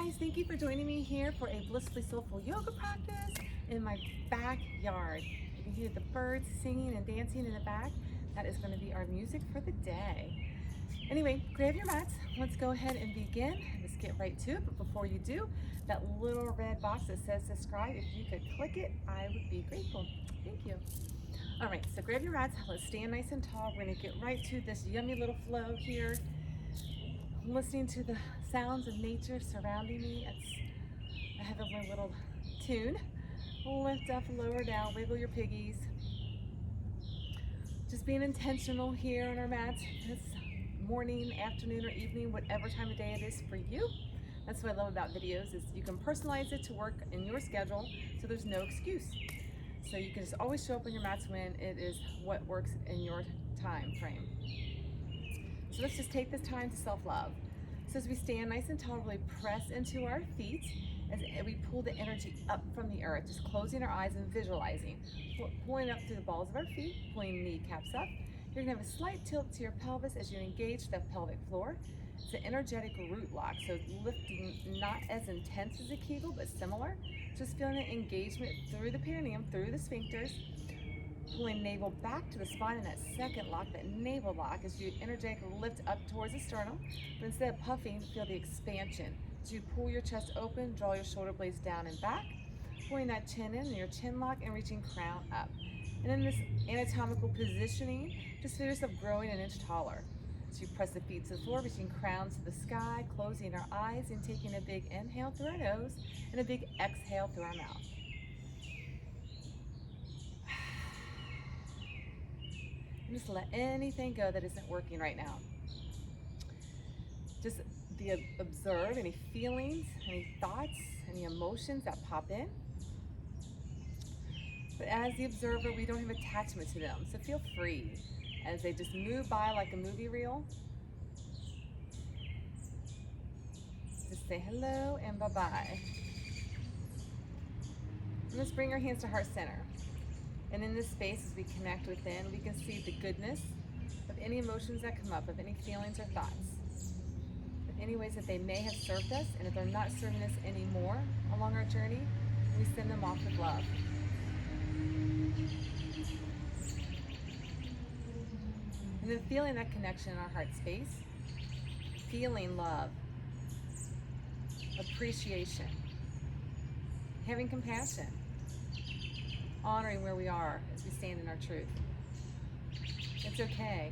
guys, thank you for joining me here for a Blissfully Soulful yoga practice in my backyard. You can hear the birds singing and dancing in the back. That is going to be our music for the day. Anyway, grab your mats. Let's go ahead and begin. Let's get right to it. But before you do, that little red box that says subscribe, if you could click it, I would be grateful. Thank you. All right, so grab your mats. Let's stand nice and tall. We're going to get right to this yummy little flow here. Listening to the sounds of nature surrounding me. It's a heavenly little tune. Lift up, lower down, wiggle your piggies. Just being intentional here on our mats this morning, afternoon, or evening, whatever time of day it is for you. That's what I love about videos, is you can personalize it to work in your schedule, so there's no excuse. So you can just always show up on your mats when it is what works in your time frame. So let's just take this time to self-love. So as we stand nice and tall, really press into our feet as we pull the energy up from the earth, just closing our eyes and visualizing. Pulling up through the balls of our feet, pulling kneecaps up. You're gonna have a slight tilt to your pelvis as you engage the pelvic floor. It's an energetic root lock, so lifting not as intense as a Kegel, but similar. Just feeling the engagement through the perineum, through the sphincters. Pulling navel back to the spine in that second lock, that navel lock, as you energetically lift up towards the sternum. But instead of puffing, feel the expansion. So you pull your chest open, draw your shoulder blades down and back, pulling that chin in, your chin lock, and reaching crown up. And in this anatomical positioning, just feel yourself growing an inch taller. So you press the feet to the floor, reaching crown to the sky, closing our eyes, and taking a big inhale through our nose and a big exhale through our mouth. Just let anything go that isn't working right now. Just observe any feelings, any thoughts, any emotions that pop in. But as the observer, we don't have attachment to them, so feel free as they just move by like a movie reel. Just say hello and bye-bye. And let's bring our hands to heart center. And in this space, as we connect within, we can see the goodness of any emotions that come up, of any feelings or thoughts, of any ways that they may have served us, and if they're not serving us anymore along our journey, we send them off with love. And then feeling that connection in our heart space, feeling love, appreciation, having compassion, honoring where we are as we stand in our truth. It's okay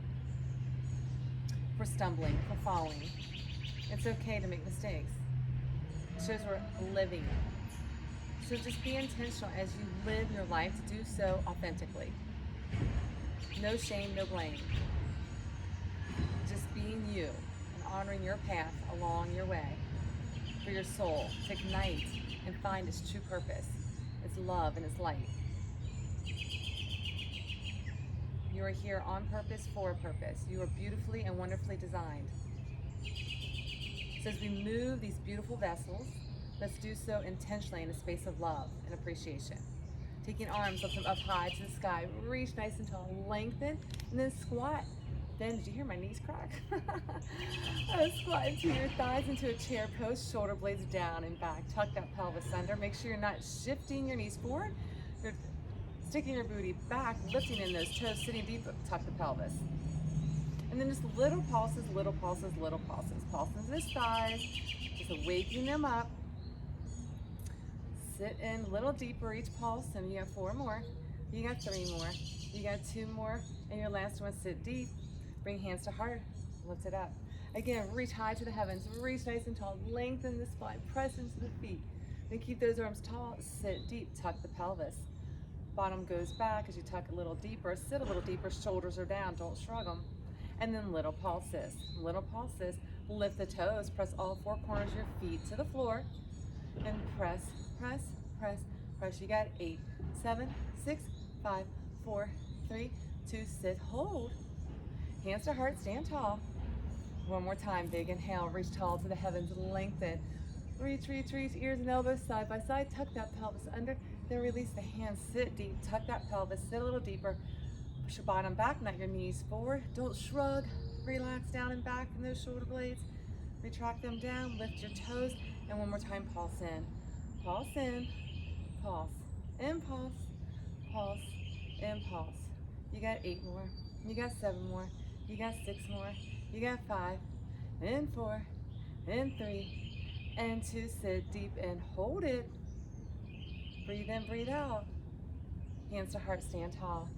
for stumbling, for falling. It's okay to make mistakes. It shows we're living. So just be intentional as you live your life to do so authentically. No shame, no blame. Just being you and honoring your path along your way for your soul to ignite and find its true purpose, its love and its light. You are here on purpose, for a purpose. You are beautifully and wonderfully designed. So as we move these beautiful vessels, let's do so intentionally in a space of love and appreciation. Taking arms, lift them up high to the sky, reach nice and tall, lengthen, and then squat. Then, did you hear my knees crack? Squat into your thighs into a chair pose, shoulder blades down and back. Tuck that pelvis under. Make sure you're not shifting your knees forward. You're sticking your booty back, lifting in those toes, sitting deep, tuck the pelvis. And then just little pulses, little pulses, little pulses. Pulse into the thighs, just waking them up. Sit in a little deeper each pulse, and you got 4 more. You got 3 more. You got 2 more. And your last one, sit deep. Bring hands to heart, lift it up. Again, reach high to the heavens, reach nice and tall, lengthen the spine, press into the feet. Then keep those arms tall, sit deep, tuck the pelvis. Bottom goes back as you tuck a little deeper, sit a little deeper, shoulders are down, don't shrug them. And then little pulses, lift the toes, press all 4 corners of your feet to the floor, and press, press, press, press. You got 8, 7, 6, 5, 4, 3, 2, sit, hold. Hands to heart, stand tall. One more time, big inhale, reach tall to the heavens, lengthen. Reach, reach, reach, ears and elbows side by side, tuck that pelvis under, then release the hands, sit deep, tuck that pelvis, sit a little deeper. Push your bottom back, not your knees forward. Don't shrug, relax down and back in those shoulder blades. Retract them down, lift your toes, And one more time, pulse in, pulse in, pulse, impulse, pulse, impulse. You got 8 more, you got 7 more, you got 6 more, you got 5, and 4, and 3, and 2. Sit deep and hold it. Breathe in, breathe out. Hands to heart, stand tall.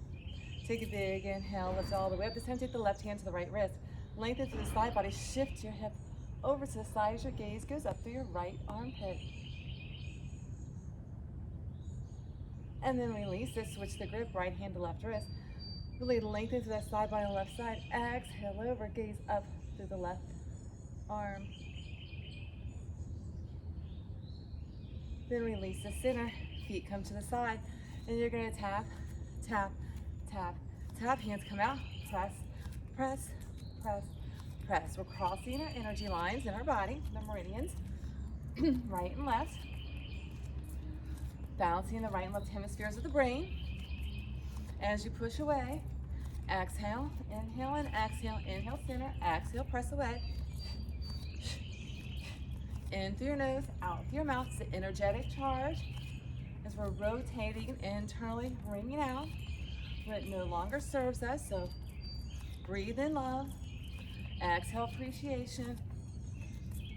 Take a big inhale, lift all the way up. This time take the left hand to the right wrist. Lengthen through the side body, shift your hip over to the side as your gaze goes up through your right armpit. And then release it, switch the grip, right hand to left wrist. Really lengthen through that side body on the left side. Exhale over, gaze up through the left arm. Then release the center, feet come to the side. And you're gonna tap, tap, tap, tap. Hands come out, press, press, press, press. We're crossing our energy lines in our body, the meridians, right and left. Balancing the right and left hemispheres of the brain. As you push away, exhale, inhale, and exhale. Inhale, center, exhale, press away. In through your nose, out through your mouth. It's an energetic charge as we're rotating internally, bringing out what no longer serves us. So breathe in love, exhale appreciation,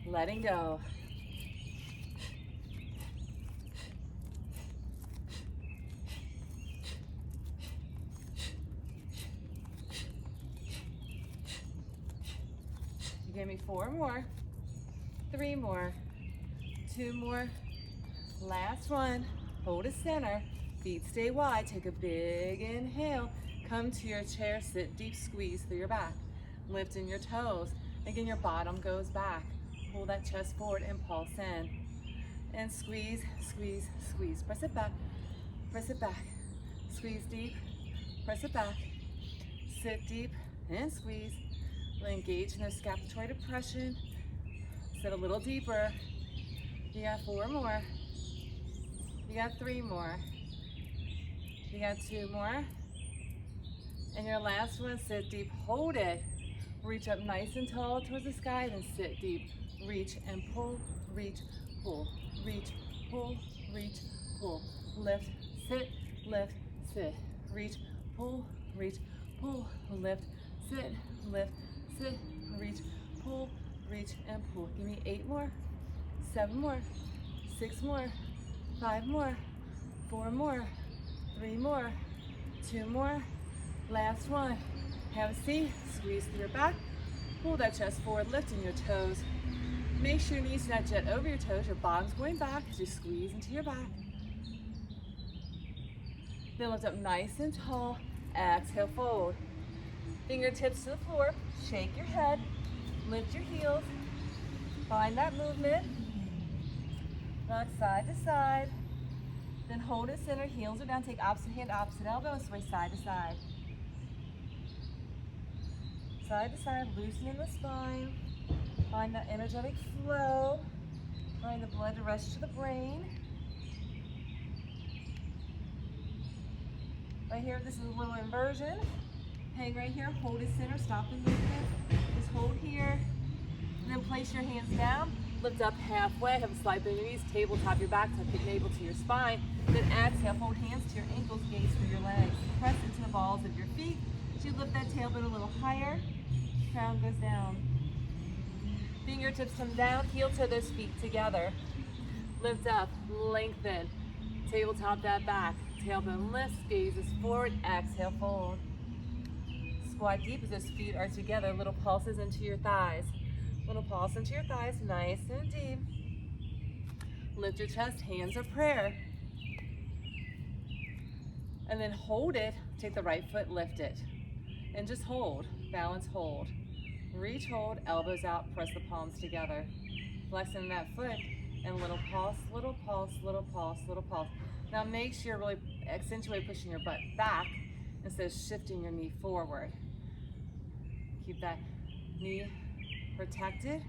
letting go. You give me 4 more, 3 more, 2 more, last one. Hold a center, feet stay wide. Take a big inhale, come to your chair, sit deep, squeeze through your back. Lift in your toes. Again, your bottom goes back. Pull that chest forward and pulse in. And squeeze, squeeze, squeeze. Press it back, press it back. Squeeze deep, press it back. Sit deep and squeeze. Engage in the scapulary depression. Sit a little deeper. You got 4 more. You got 3 more. You got 2 more. And your last one, sit deep, hold it. Reach up nice and tall towards the sky, then sit deep. Reach and pull, reach, pull, reach, pull, reach, pull. Lift, sit, lift, sit. Reach, pull, reach, pull, lift, sit, lift, sit, reach, pull, reach, and pull. Give me 8 more, 7 more, 6 more, 5 more, 4 more, 3 more, 2 more, last one. Have a seat, squeeze through your back, pull that chest forward, lifting your toes. Make sure your knees do not jet over your toes, your bottom's going back as you squeeze into your back. Then lift up nice and tall, exhale, fold. Fingertips to the floor, shake your head, lift your heels, find that movement. Rock side to side, then hold it center, heels are down, take opposite hand, opposite elbow, and sway side to side. Side to side, loosening the spine, find that energetic flow, find the blood to rush to the brain. Right here, this is a little inversion. Hang right here, hold it center, stop the movement, just hold here, and then place your hands down. Lift up halfway, have a slide through your knees, tabletop your back, tuck your navel to your spine. Then exhale, hold hands to your ankles, gaze through your legs. Press into the balls of your feet. As you lift that tailbone a little higher, crown goes down. Fingertips come down, heel to those feet together. Lift up, lengthen. Tabletop that back. Tailbone lifts, gazes forward, exhale, fold. Squat deep as those feet are together, little pulses into your thighs. Little pulse into your thighs, nice and deep. Lift your chest, hands of prayer. And then hold it, take the right foot, lift it. And just hold, balance, hold. Reach, hold, elbows out, press the palms together. Flexing that foot, and little pulse, little pulse, little pulse, little pulse. Now make sure you really accentuate pushing your butt back instead of shifting your knee forward. Keep that knee protected.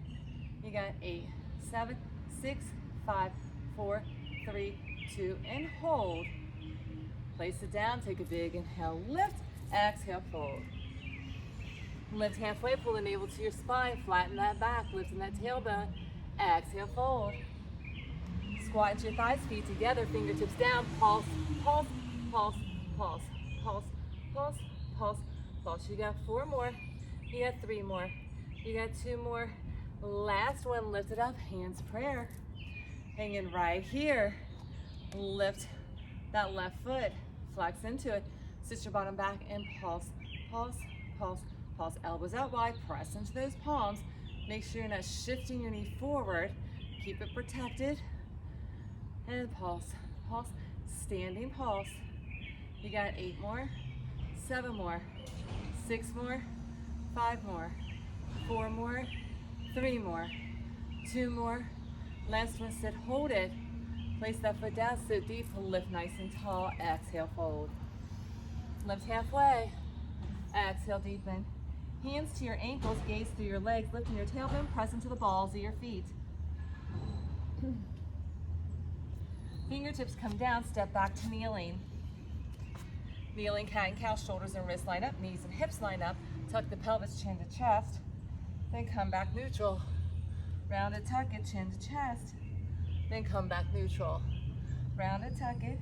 You got 8, 7, 6, 5, 4, 3, 2, and hold. Place it down, take a big inhale, lift, exhale, fold. Lift halfway, pull the navel to your spine, flatten that back, lifting that tailbone, exhale, fold. Squat into your thighs, feet together, fingertips down, pulse, pulse, pulse, pulse, pulse, pulse, pulse, pulse. You got 4 more. You got 3 more. You got 2 more. Last one, lift it up, hands prayer. Hanging right here. Lift that left foot, flex into it. Sit your bottom back and pulse, pulse, pulse, pulse. Elbows out wide, press into those palms. Make sure you're not shifting your knee forward. Keep it protected. And pulse, pulse, standing pulse. You got 8 more, 7 more, 6 more, 5 more, 4 more, 3 more, 2 more. Last one, sit, hold it. Place that foot down, sit deep, lift nice and tall. Exhale, fold. Lift halfway. Exhale, deepen. Hands to your ankles, gaze through your legs, lifting your tailbone, press into the balls of your feet. Fingertips come down, step back to kneeling. Kneeling, cat and cow, shoulders and wrists line up, knees and hips line up. Tuck the pelvis, chin to chest. Then come back neutral. Round it, tuck it, chin to chest. Then come back neutral. Round it, tuck it.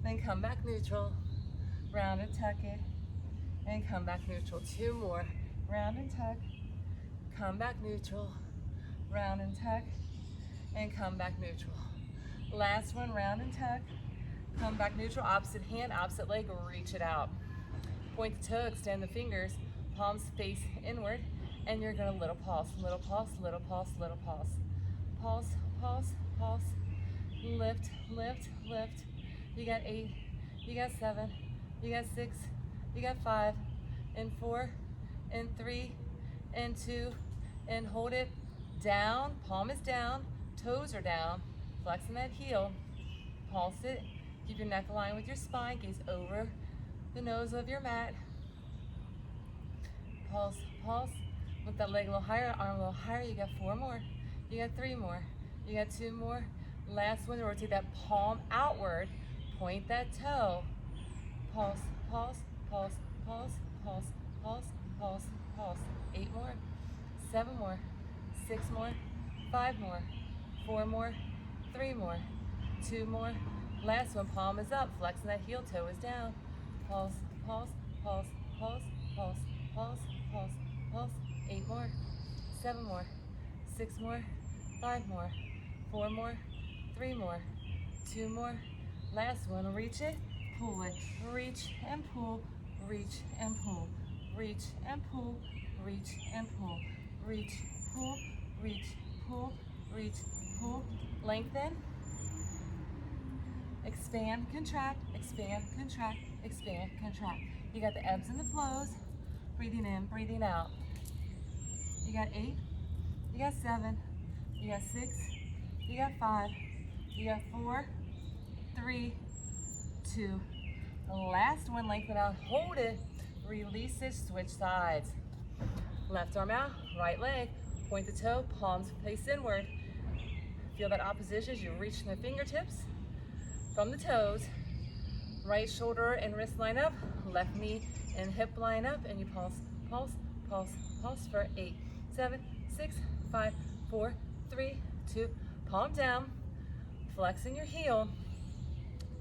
Then come back neutral. Round it, tuck it. And come back neutral. 2 more. Round and tuck. Come back neutral. Round and tuck. And come back neutral. Last one, round and tuck. Come back neutral. Opposite hand, opposite leg. Reach it out. Point the toe, extend the fingers. Palms face inward. And you're going to little pulse, little pulse, little pulse, little pulse. Pulse, pulse, pulse. Lift, lift, lift. You got 8. You got 7. You got 6. You got 5. And 4. And 3. And 2. And hold it down. Palm is down. Toes are down. Flexing that heel. Pulse it. Keep your neck aligned with your spine. Gaze over the nose of your mat. Pulse, pulse. Lift that leg a little higher, arm a little higher. You got 4 more. You got 3 more. You got 2 more. Last one, rotate that palm outward. Point that toe. Pulse, pulse, pulse, pulse, pulse, pulse, pulse, pulse. 8 more. 7 more. 6 more. 5 more. 4 more. 3 more. 2 more. Last one, palm is up. Flexing that heel, toe is down. Pulse, pulse, pulse, pulse, pulse, pulse, pulse, pulse. 8 more, 7 more, 6 more, 5 more, 4 more, 3 more, 2 more. Last one, reach it, pull it, reach and pull, reach and pull, reach and pull, reach and pull, reach, pull, reach, pull, reach, pull. Lengthen, expand, contract, expand, contract, expand, contract. You got the ebbs and the flows, breathing in, breathing out. You got 8, you got 7, you got 6, you got 5, you got 4, 3, 2. The last one, lengthen out, hold it, release it, switch sides. Left arm out, right leg, point the toe, palms face inward. Feel that opposition as you reach the fingertips from the toes. Right shoulder and wrist line up, left knee and hip line up, and you pulse, pulse, pulse, pulse for 8, 7, 6, 5, 4, 3, 2. Palm down, flexing your heel,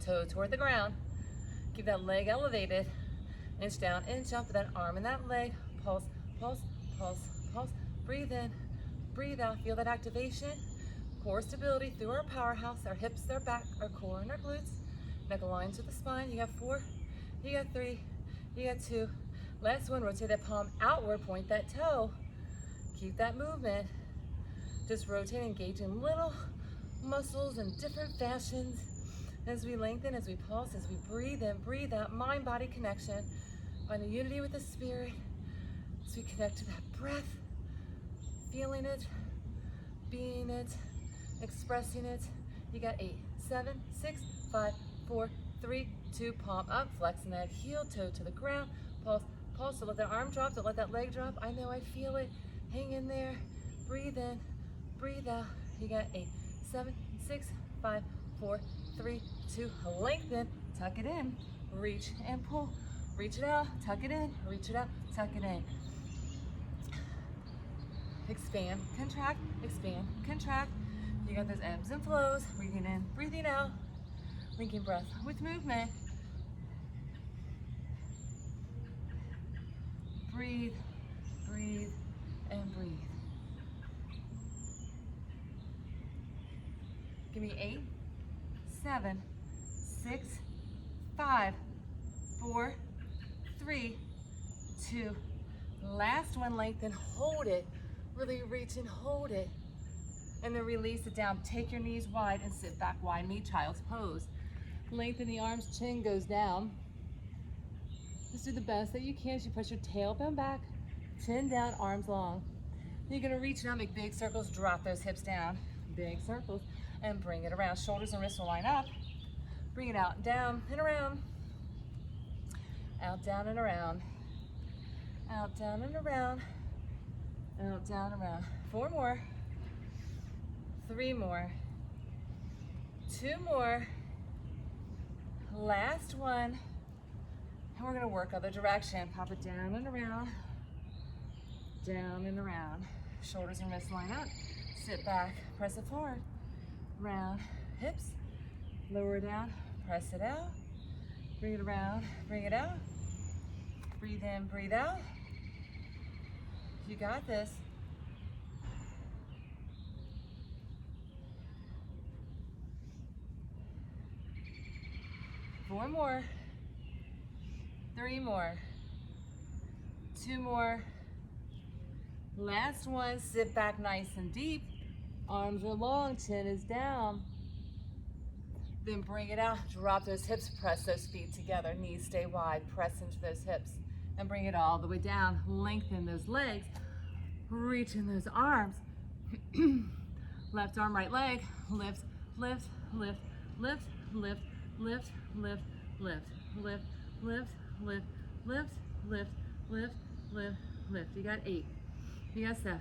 toe toward the ground. Keep that leg elevated, inch down, inch up, that arm and that leg. Pulse, pulse, pulse, pulse. Breathe in, breathe out. Feel that activation. Core stability through our powerhouse, our hips, our back, our core, and our glutes. Neck aligns with the spine. You got 4, you got 3, you got 2. Last one, rotate that palm outward, point that toe. Keep that movement. Just rotate, engaging little muscles in different fashions as we lengthen, as we pulse, as we breathe in, breathe out, mind-body connection. Find a unity with the spirit as we connect to that breath, feeling it, being it, expressing it. You got 8, 7, 6, 5, 4, 3, 2. Palm up, flexing that heel, toe to the ground. Pulse, pulse. Don't let that arm drop, don't let that leg drop. I know, I feel it. Hang in there. Breathe in, breathe out. You got 8, 7, 6, 5, 4, 3, 2. Lengthen, tuck it in, reach and pull. Reach it out, tuck it in, reach it out, tuck it in. Expand, contract, expand, contract. You got those ebbs and flows. Breathing in, breathing out. Linking breath with movement. Breathe, breathe, and breathe. Give me 8, 7, 6, 5, 4, 3, 2. Last one, lengthen, hold it. Really reach and hold it. And then release it down. Take your knees wide and sit back wide. Meet child's pose. Lengthen the arms, chin goes down. Just do the best that you can as you push your tailbone back, chin down, arms long. You're gonna reach now, make big circles, drop those hips down. Big circles, and bring it around. Shoulders and wrists will line up. Bring it out, down and around. Out, down and around. Out, down and around. Out, down, around. 4 more. 3 more. 2 more. Last one. And we're gonna work other direction. Pop it down and around. Down and around. Shoulders and wrists line up. Sit back, press it forward. Round, hips. Lower down, press it out. Bring it around, bring it out. Breathe in, breathe out. You got this. Four more. 3 more. 2 more. Last one, sit back nice and deep. Arms are long, chin is down. Then bring it out, drop those hips, press those feet together. Knees stay wide, press into those hips. And bring it all the way down. Lengthen those legs, reach in those arms. Left arm, right leg, lift, lift, lift, lift, lift, lift, lift, lift, lift, lift, lift, lift, lift, lift, lift, lift. You got 8, you got 7,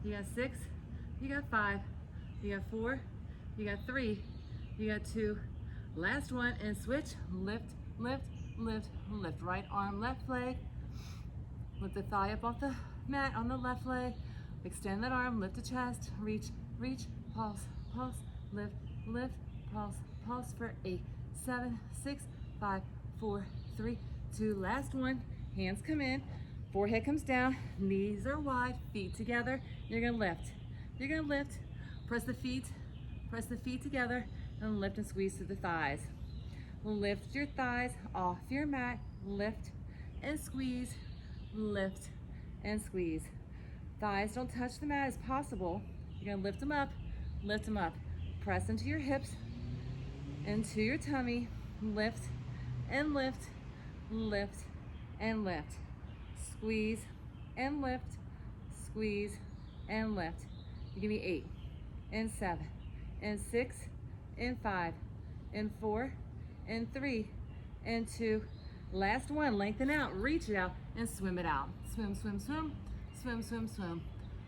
you got 6, you got 5, you got 4, you got 3, you got 2. Last one, and switch. Lift, lift, lift, lift. Right arm, left leg. Lift the thigh up off the mat on the left leg. Extend that arm, lift the chest. Reach, reach, pulse, pulse, lift, lift, pulse, pulse for 8, 7, 6, 5, 4, 3, 2. Last one. Hands come in, forehead comes down, knees are wide, feet together. You're gonna lift. You're gonna lift. Press the feet together, and lift and squeeze through the thighs. Lift your thighs off your mat. Lift and squeeze. Lift and squeeze. Thighs don't touch the mat as possible. You're gonna lift them up. Lift them up. Press into your hips, into your tummy. Lift and lift. Lift and lift. Squeeze and lift. Squeeze and lift. You give me 8 and 7 and 6 and 5 and 4 and 3 and 2. Last one. Lengthen out, reach it out, and swim it out. Swim, swim, swim, swim, swim, swim.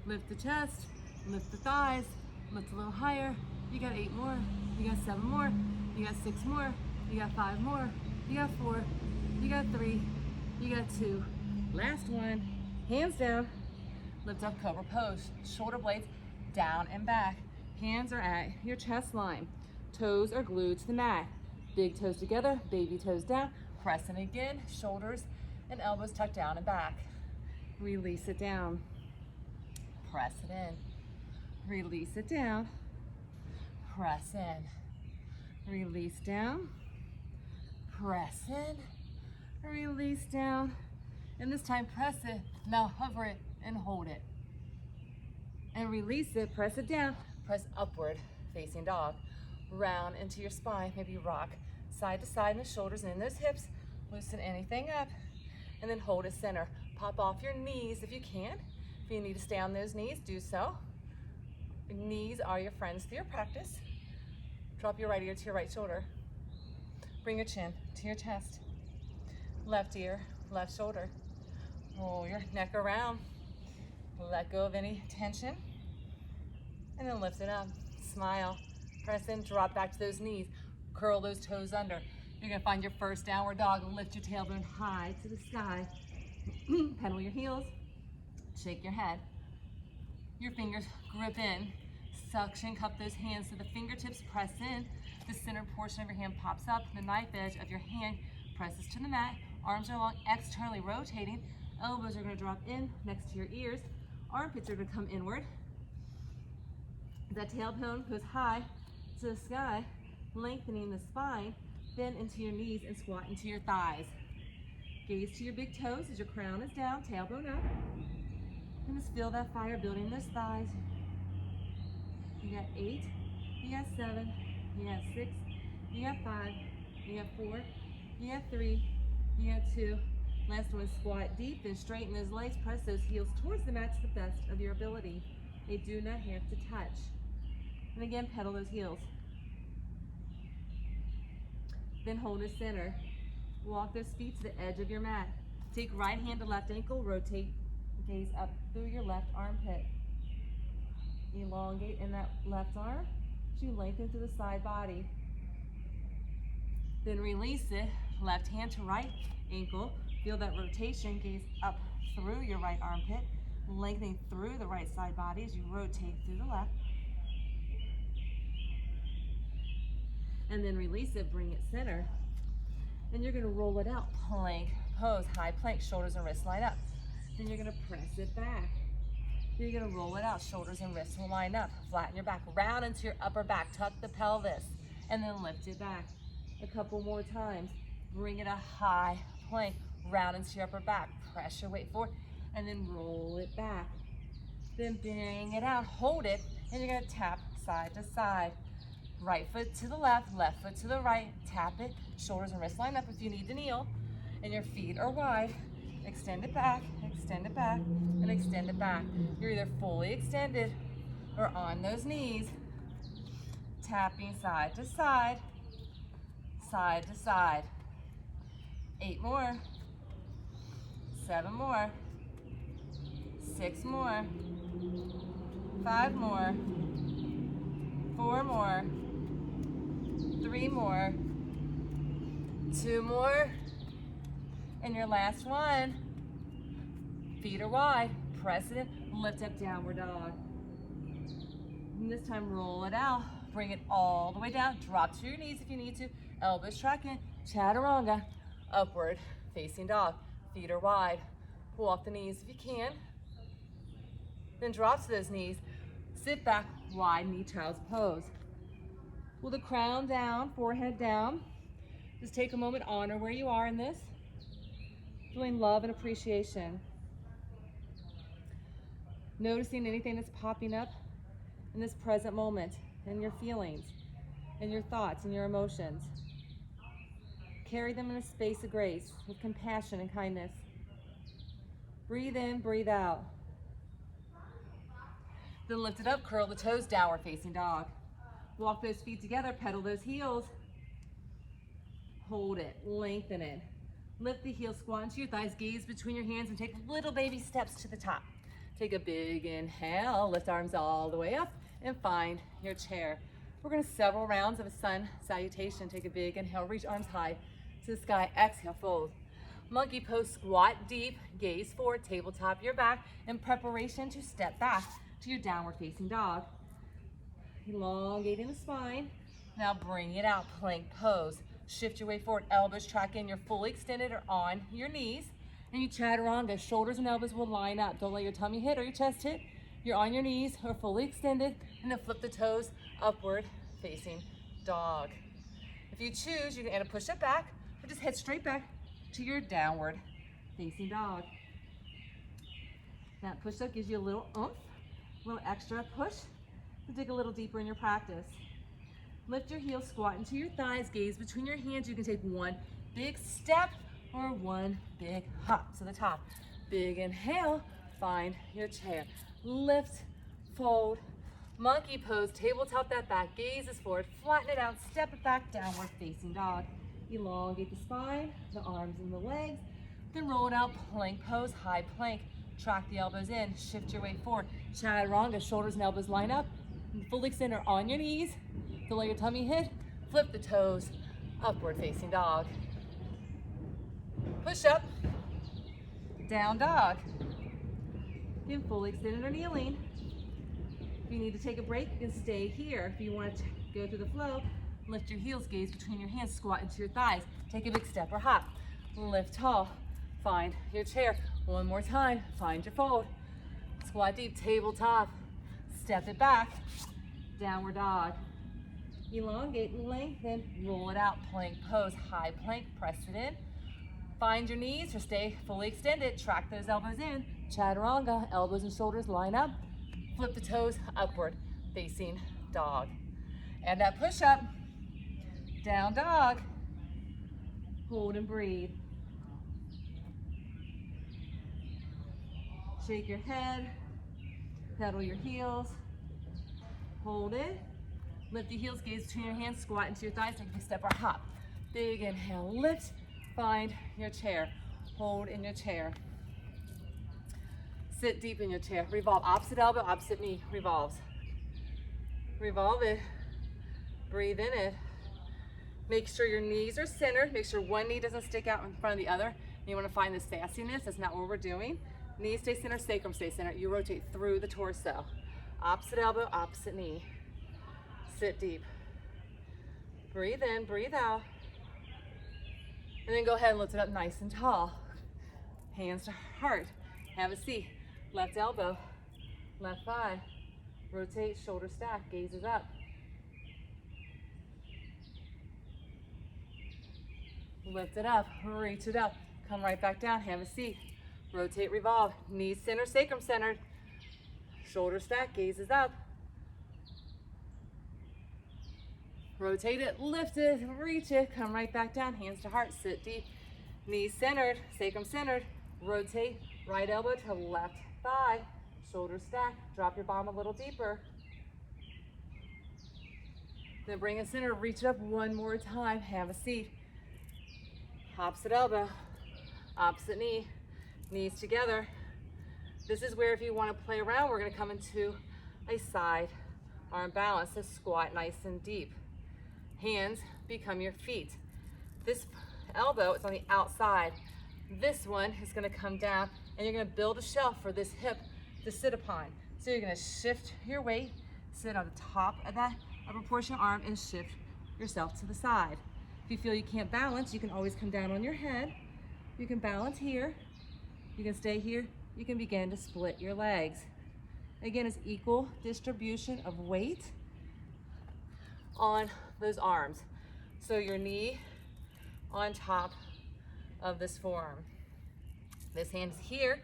Lift the chest, lift the thighs, lift a little higher. You got 8 more, you got 7 more, you got 6 more, you got 5 more, you got 4, you got 3, you got 2. Last one. Hands down, lift up cobra pose. Shoulder blades down and back. Hands are at your chest line. Toes are glued to the mat. Big toes together, baby toes down. Pressing again, shoulders and elbows tucked down and back. Release it down. Press it in. Release it down. Press in. Release down. Press in. Release down. And this time press it. Now hover it and hold it. And release it, press it down. Press upward, facing dog. Round into your spine, maybe rock side to side in the shoulders and in those hips. Loosen anything up, and then hold it center. Pop off your knees if you can. If you need to stay on those knees, do so. Knees are your friends through your practice. Drop your right ear to your right shoulder. Bring your chin to your chest. Left ear, left shoulder. Roll your neck around. Let go of any tension. And then lift it up. Smile. Press in, drop back to those knees. Curl those toes under. You're gonna find your first downward dog. Lift your tailbone high to the sky. Pedal your heels. Shake your head. Your fingers grip in. Suction cup those hands so the fingertips press in. The center portion of your hand pops up. The knife edge of your hand presses to the mat. Arms are long, externally rotating. Elbows are going to drop in next to your ears. Armpits are going to come inward. That tailbone goes high to the sky, lengthening the spine. Bend into your knees and squat into your thighs. Gaze to your big toes as your crown is down, tailbone up. And just feel that fire building those thighs. You got 8, you got 7, you got 6, you got 5, you got 4, you got 3, you got 2. Last one, squat deep, then straighten those legs, press those heels towards the mat to the best of your ability. They do not have to touch. And again, pedal those heels. Then hold the center. Walk those feet to the edge of your mat. Take right hand to left ankle, rotate, gaze up through your left armpit. Elongate in that left arm as you lengthen through the side body. Then release it, left hand to right ankle. Feel that rotation, gaze up through your right armpit, lengthening through the right side body as you rotate through the left. And then release it, bring it center. And you're gonna roll it out, plank pose, high plank, shoulders and wrists line up. Then you're gonna press it back. Then you're gonna roll it out, shoulders and wrists will line up. Flatten your back, round into your upper back, tuck the pelvis, and then lift it back. A couple more times. Bring it a high plank, round into your upper back, press your weight forward, and then roll it back. Then bring it out, hold it, and you're gonna tap side to side. Right foot to the left foot to the right, tap it, shoulders and wrists line up if you need to kneel, and your feet are wide. Extend it back, and extend it back. You're either fully extended or on those knees, tapping side to side, side to side. 8 more, 7 more, 6 more, 5 more, 4 more, 3 more, 2 more, and your last one. Feet are wide, press it in, lift up, downward dog. And this time roll it out, bring it all the way down, drop to your knees if you need to, elbows track in, chaturanga, upward facing dog. Feet are wide, pull off the knees if you can, then drop to those knees, sit back, wide knee child's pose. Pull the crown down, forehead down. Just take a moment, honor where you are in this. Feeling love and appreciation. Noticing anything that's popping up in this present moment, and your feelings, and your thoughts, and your emotions. Carry them in a space of grace with compassion and kindness. Breathe in, breathe out. Then lift it up, curl the toes, downward facing dog. Walk those feet together, pedal those heels. Hold it, lengthen it. Lift the heels, squat into your thighs, gaze between your hands, and take little baby steps to the top. Take a big inhale, lift arms all the way up, and find your chair. We're gonna several rounds of a sun salutation. Take a big inhale, reach arms high to the sky, exhale, fold. Monkey pose, squat deep, gaze forward, tabletop your back, in preparation to step back to your downward facing dog. Elongating the spine. Now bring it out, plank pose. Shift your weight forward, elbows track in, you're fully extended or on your knees. And you chaturanga, shoulders and elbows will line up. Don't let your tummy hit or your chest hit. You're on your knees or fully extended, and then flip the toes upward facing dog. If you choose, you can add a push-up back, or just head straight back to your downward facing dog. That push-up gives you a little oomph, a little extra push to dig a little deeper in your practice. Lift your heels, squat into your thighs, gaze between your hands. You can take one big step or one big hop to the top. Big inhale, find your chair. Lift, fold, monkey pose, tabletop that back, gaze is forward, flatten it out, step it back, downward facing dog. Elongate the spine, the arms and the legs, then roll it out, plank pose, high plank. Track the elbows in, shift your weight forward. Chaturanga, shoulders and elbows line up, fully extend or on your knees. Don't let your tummy hit. Flip the toes, upward facing dog. Push up, down dog. Again, fully extended or kneeling. you need to take a break, you can stay here. If you want to go through the flow, lift your heels, gaze between your hands, squat into your thighs. Take a big step or hop. Lift tall. Find your chair. One more time. Find your fold. Squat deep, tabletop. Step it back. Downward dog. Elongate and lengthen. Roll it out. Plank pose. High plank. Press it in. Find your knees or stay fully extended. Track those elbows in. Chaturanga. Elbows and shoulders line up. Flip the toes upward. Facing dog. And that push up. Down dog. Hold and breathe. Shake your head. Pedal your heels. Hold it. Lift your heels, gaze between your hands, squat into your thighs, take a big step or hop. Big inhale, lift. Find your chair. Hold in your chair. Sit deep in your chair. Revolve. Opposite elbow, opposite knee. Revolves. Revolve it. Breathe in it. Make sure your knees are centered. Make sure one knee doesn't stick out in front of the other. You want to find the sassiness. That's not what we're doing. Knees stay centered, sacrum stay centered. You rotate through the torso. Opposite elbow, opposite knee. Sit deep. Breathe in, breathe out. And then go ahead and lift it up nice and tall. Hands to heart. Have a seat. Left elbow, left thigh. Rotate, shoulder stack, gazes up. Lift it up, reach it up. Come right back down, have a seat. Rotate, revolve. Knees center, sacrum centered. Shoulder stack, gazes up. Rotate it, lift it, reach it. Come right back down, hands to heart, sit deep. Knees centered, sacrum centered. Rotate, right elbow to left thigh. Shoulder stack, drop your bottom a little deeper. Then bring it center, reach it up one more time, have a seat. Opposite elbow, opposite knee, knees together. This is where if you want to play around, we're going to come into a side arm balance. So squat nice and deep. Hands become your feet. This elbow is on the outside. This one is going to come down and you're going to build a shelf for this hip to sit upon. So you're going to shift your weight, sit on the top of that upper portion of your arm and shift yourself to the side. If you feel you can't balance, you can always come down on your head. You can balance here. You can stay here. You can begin to split your legs. Again, it's equal distribution of weight on those arms. So your knee on top of this forearm. This hand is here.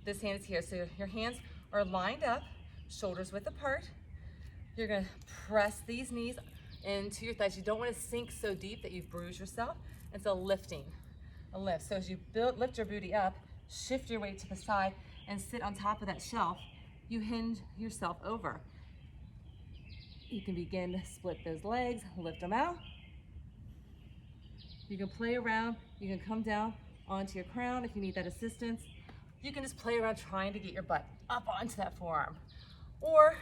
This hand is here. So your hands are lined up, shoulders width apart. You're going to press these knees into your thighs. You don't want to sink so deep that you've bruised yourself. It's a lifting, a lift. So as you lift your booty up, shift your weight to the side and sit on top of that shelf, you hinge yourself over. You can begin to split those legs, lift them out. You can play around. You can come down onto your crown if you need that assistance. You can just play around trying to get your butt up onto that forearm. Or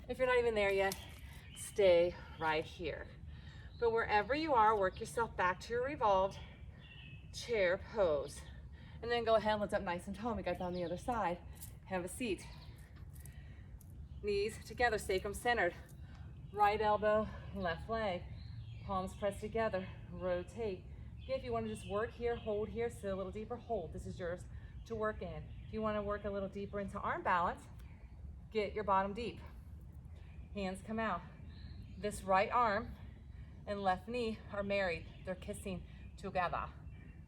if you're not even there yet, stay right here. But wherever you are, work yourself back to your revolved chair pose. And then go ahead and lift up nice and tall. We got down the other side. Have a seat. Knees together, sacrum centered. Right elbow, left leg. Palms pressed together. Rotate. Again, if you want to just work here, hold here, sit a little deeper, hold. This is yours to work in. If you want to work a little deeper into arm balance, get your bottom deep. Hands come out. This right arm and left knee are married. They're kissing together.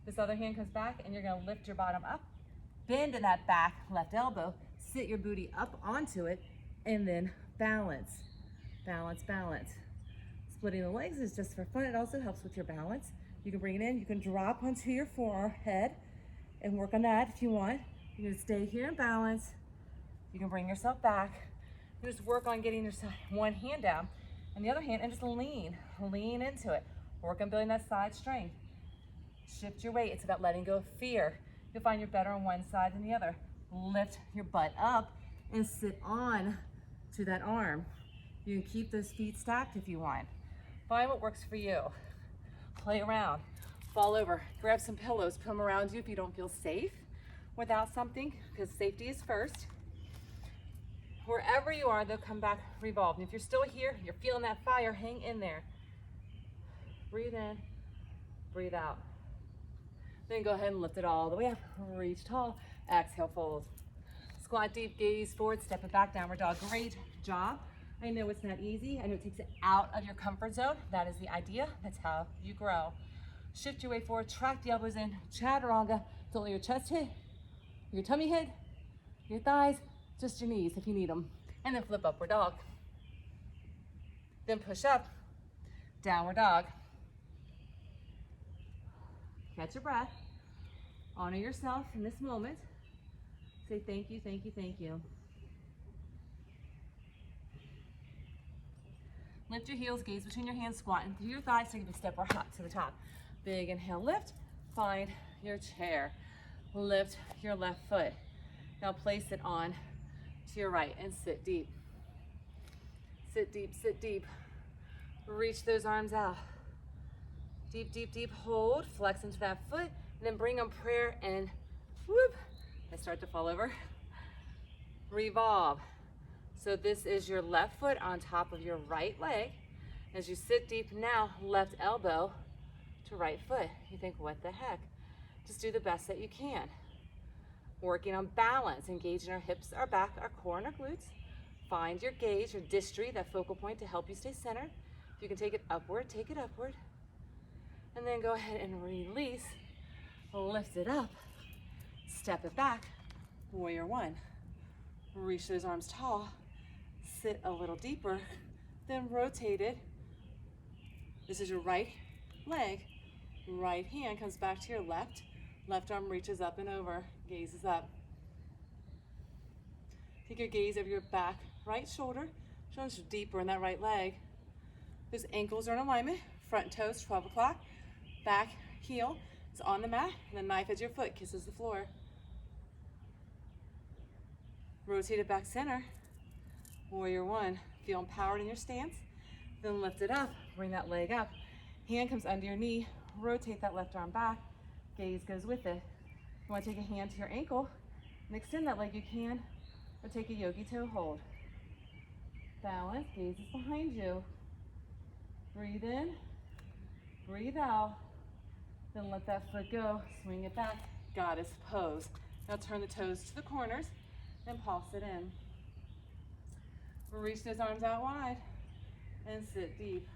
This other hand comes back and you're going to lift your bottom up, bend in that back left elbow, sit your booty up onto it, and then balance, balance, balance. Splitting the legs is just for fun. It also helps with your balance. You can bring it in. You can drop onto your forehead and work on that if you want. You can stay here and balance. You can bring yourself back. You just work on getting your one hand down and the other hand and just lean into it. Work on building that side strength. Shift your weight. It's about letting go of fear. You'll find you're better on one side than the other. Lift your butt up and sit on to that arm. You can keep those feet stacked if you want. Find what works for you. Play around. Fall over. Grab some pillows. Put them around you if you don't feel safe without something, because safety is first. Wherever you are, they'll come back, revolve. And if you're still here, you're feeling that fire, hang in there. Breathe in, breathe out. Then go ahead and lift it all the way up. Reach tall, exhale, fold. Squat deep, gaze forward, step it back, downward dog. Great job. I know it's not easy. I know it takes it out of your comfort zone. That is the idea. That's how you grow. Shift your way forward, track the elbows in, chaturanga. Don't let your chest hit, your tummy hit, your thighs, just your knees if you need them. And then flip upward dog. Then push up, downward dog. Catch your breath. Honor yourself in this moment. Say thank you, thank you, thank you. Lift your heels, gaze between your hands, squatting through your thighs, take a big step or hop to the top. Big inhale, lift, find your chair. Lift your left foot. Now place it on to your right and sit deep. Sit deep, sit deep. Reach those arms out. Deep, deep, deep, hold, flex into that foot, and then bring on prayer and whoop, and start to fall over. Revolve. So this is your left foot on top of your right leg. As you sit deep now, left elbow to right foot. You think, what the heck? Just do the best that you can. Working on balance, engaging our hips, our back, our core, and our glutes. Find your gaze, your distri, that focal point to help you stay centered. If you can take it upward, take it upward. And then go ahead and release, lift it up, step it back, warrior one. Reach those arms tall, sit a little deeper, then rotate it. This is your right leg, right hand comes back to your left, left arm reaches up and over, gaze is up. Take your gaze over your back, right shoulder, shoulders deeper in that right leg. Those ankles are in alignment, front toes 12 o'clock. Back heel is on the mat, and the knife as your foot kisses the floor. Rotate it back center. Warrior one. Feel empowered in your stance. Then lift it up. Bring that leg up. Hand comes under your knee. Rotate that left arm back. Gaze goes with it. You want to take a hand to your ankle and extend that leg you can, or take a yogi toe hold. Balance. Gaze is behind you. Breathe in. Breathe out. Then let that foot go, swing it back, goddess pose. Now turn the toes to the corners and pulse it in. Reach those arms out wide and sit deep.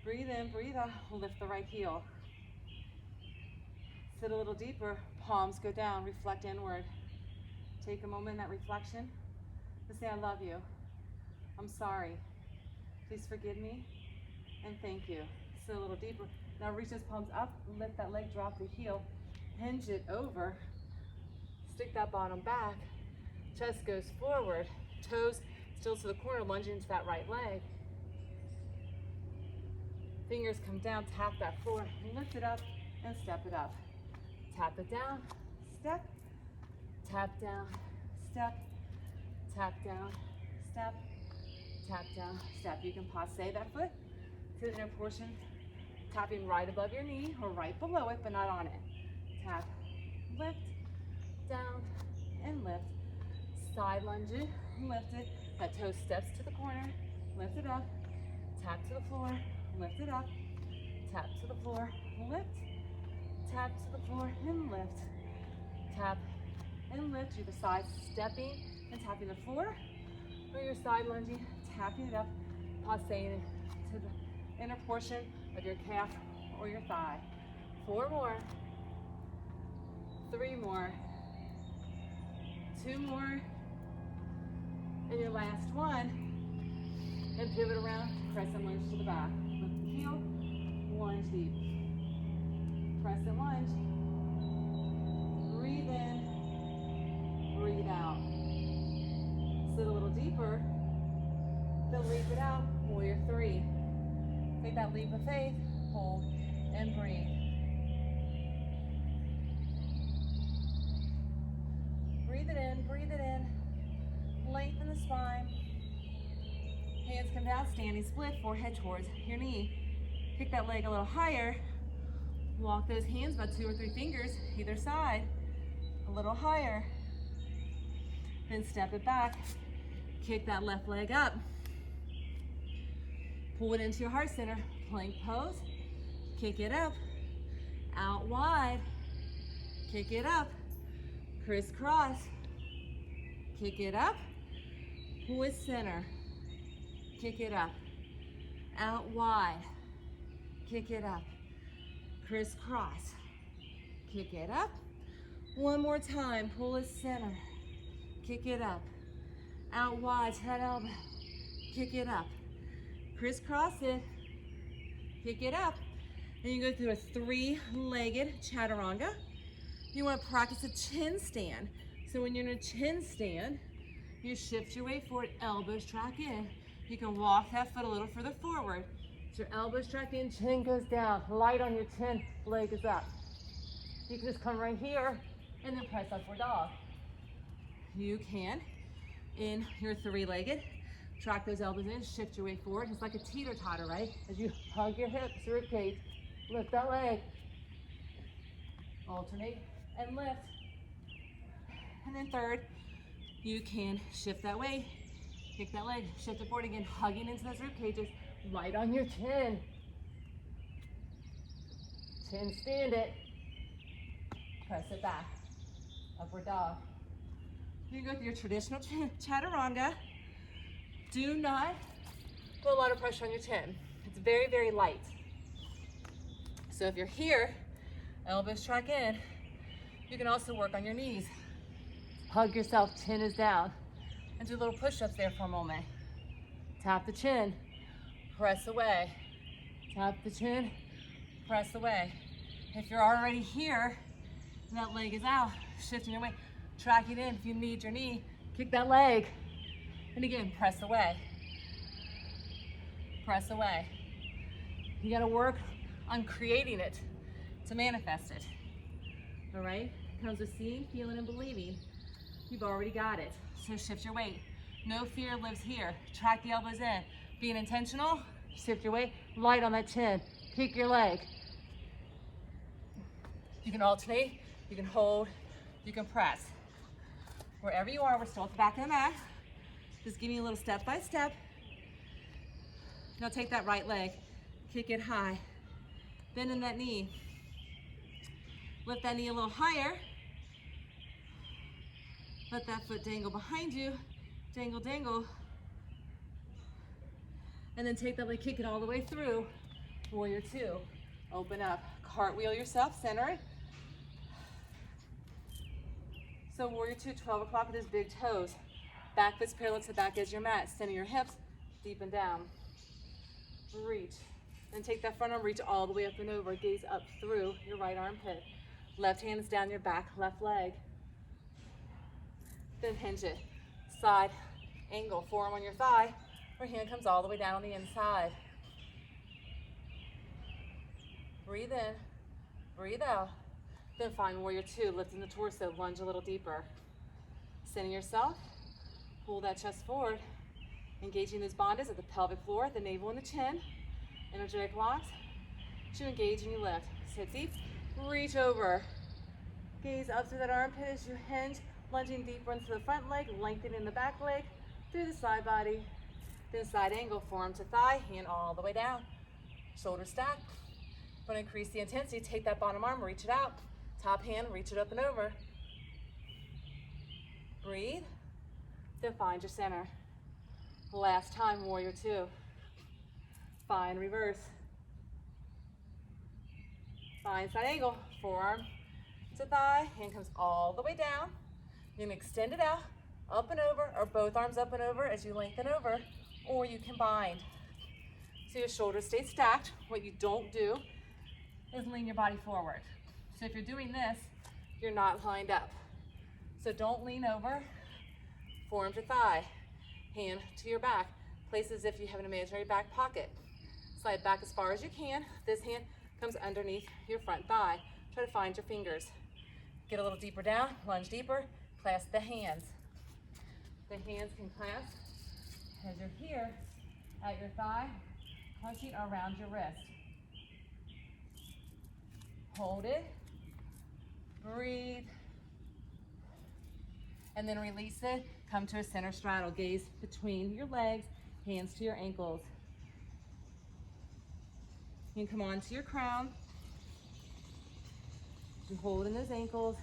Breathe in, breathe out, lift the right heel. Sit a little deeper, palms go down, reflect inward. Take a moment in that reflection to say, I love you. I'm sorry. Please forgive me and thank you. Sit a little deeper. Now reach those palms up, lift that leg, drop the heel, hinge it over, stick that bottom back, chest goes forward, toes still to the corner, lunging into that right leg. Fingers come down, tap that floor, lift it up and step it up. Tap it down, step, tap down, step, tap down, step, tap down, step. You can passe that foot to the inner portion, tapping right above your knee or right below it, but not on it. Tap, lift, down, and lift. Side lunge it, lift it. That toe steps to the corner, lift it up, tap to the floor, lift it up, tap to the floor, lift, tap to the floor, and lift. Tap and lift, either side stepping and tapping the floor, or your side lunging, tapping it up, passing it to the inner portion of your calf or your thigh. 4 more, 3 more, 2 more, and your last one. And pivot around, crescent lunge to the back. Lift the heel, lunge deep. Crescent lunge. Breathe in, breathe out. Sit a little deeper, then leap it out, warrior 3. Take that leap of faith, hold, and breathe. Breathe it in, breathe it in. Lengthen the spine. Hands come down, standing split, forehead towards your knee. Kick that leg a little higher. Walk those hands about 2 or 3 fingers either side, a little higher. Then step it back, Kick that left leg up. Pull it into your heart center. Plank pose. Kick it up. Out wide. Kick it up. Crisscross. Kick it up. Pull it center. Kick it up. Out wide. Kick it up. Crisscross. Kick it up. One more time. Pull it center. Kick it up. Out wide to that elbow. Kick it up. Crisscross it. Kick it up. And you go through a 3-legged chaturanga. You want to practice a chin stand. So when you're in a chin stand, you shift your weight forward, elbows track in. You can walk that foot a little further forward. So your elbows track in, chin goes down. Light on your chin, leg is up. You can just come right here and then press upward dog. You can, in your 3-legged, track those elbows in, shift your weight forward. It's like a teeter-totter, right? As you hug your hips, rib cage, lift that leg. Alternate and lift. And then third, you can shift that weight, kick that leg, shift it forward again, hugging into those rib cages, light on your chin. Chin stand it. Press it back. Upward dog. You go through your traditional chaturanga. Do not put a lot of pressure on your chin. It's very, very light. So if you're here, elbows track in, you can also work on your knees. Hug yourself, chin is down. And do little push-ups there for a moment. Tap the chin, press away. Tap the chin, press away. If you're already here, and that leg is out, shifting your weight, track it in. If you need your knee, kick that leg. And again, press away. Press away. You gotta work on creating it to manifest it. All right? It comes with seeing, feeling, and believing. You've already got it. So shift your weight. No fear lives here. Track the elbows in. Being intentional, shift your weight, light on that chin. Kick your leg. You can alternate, you can hold, you can press. Wherever you are, we're still at the back of the mat. Just give me a little step by step. Now take that right leg, kick it high. Bend in that knee. Lift that knee a little higher. Let that foot dangle behind you. Dangle, dangle. And then take that leg, kick it all the way through. Warrior 2. Open up. Cartwheel yourself, center it. So Warrior 2, 12 o'clock with his big toes. Back foot's parallel to the back edge of your mat. Center your hips, deep and down. Reach. Then take that front arm, reach all the way up and over. Gaze up through your right armpit. Left hand is down your back, left leg. Then hinge it. Side angle, forearm on your thigh. Your hand comes all the way down on the inside. Breathe in, breathe out. Then find Warrior 2, lifting the torso, lunge a little deeper. Center yourself, pull that chest forward, engaging those bandhas at the pelvic floor, the navel and the chin. Energetic locks to engage and you lift. Sit deep, reach over. Gaze up through that armpit as you hinge, lunging deeper into the front leg, lengthening the back leg, through the side body. Then side angle, forearm to thigh, hand all the way down. Shoulder stack. Want to increase the intensity, take that bottom arm, reach it out. Top hand, reach it up and over. Breathe. Then find your center. Last time, Warrior 2. Find reverse. Find side angle, forearm to thigh, hand comes all the way down. You can extend it out, up and over, or both arms up and over as you lengthen over, or you can bind. So your shoulders stay stacked. What you don't do is lean your body forward. So if you're doing this, you're not lined up. So don't lean over, forearm to thigh, hand to your back. Place as if you have an imaginary back pocket. Slide back as far as you can. This hand comes underneath your front thigh. Try to find your fingers. Get a little deeper down, lunge deeper, clasp the hands. The hands can clasp as you're here at your thigh, clutching around your wrist. Hold it, breathe, And then release it, come to a center straddle. Gaze between your legs, hands to your ankles. You can come onto your crown. And hold in those ankles.